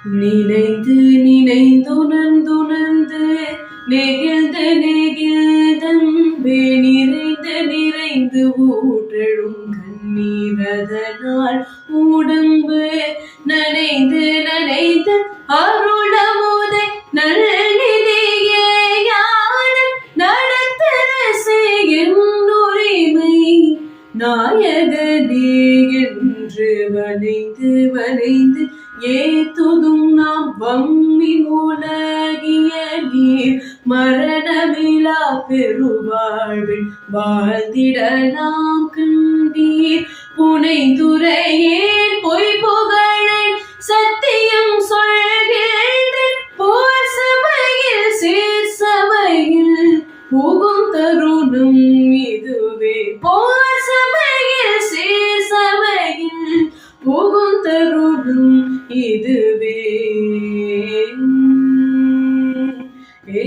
நினைந்து நினைந்துணர்ந்துணர்ந்து நெகிழ்ந்து நெகிழ்தன்பே நிறைந்து நிறைந்து ஊற்றழும் கண்ணீரதனால் உடம்பு நனைந்து நனைந்து அருளமுதை நல்நிதியே யாழ் நடத்தரசே என்னுரிமை நாயகனே என்று வனைந்து வனைந்து ஏத்துதும் நாம் வம்மி உலகிய நீர் மரணமிலா பெருவாழ்வில் வாழ்ந்திட நாம் கண்டீர் புனைந்துரையேன் பொய் புகழேன் சத்தியம் சொல்கிறேன் போர் சபையில் சேர் சபையில் புகும் தருணம் இதுவே போர் சபையில் சேர் சபையில் புகும் தருணம் இதுவே ஏ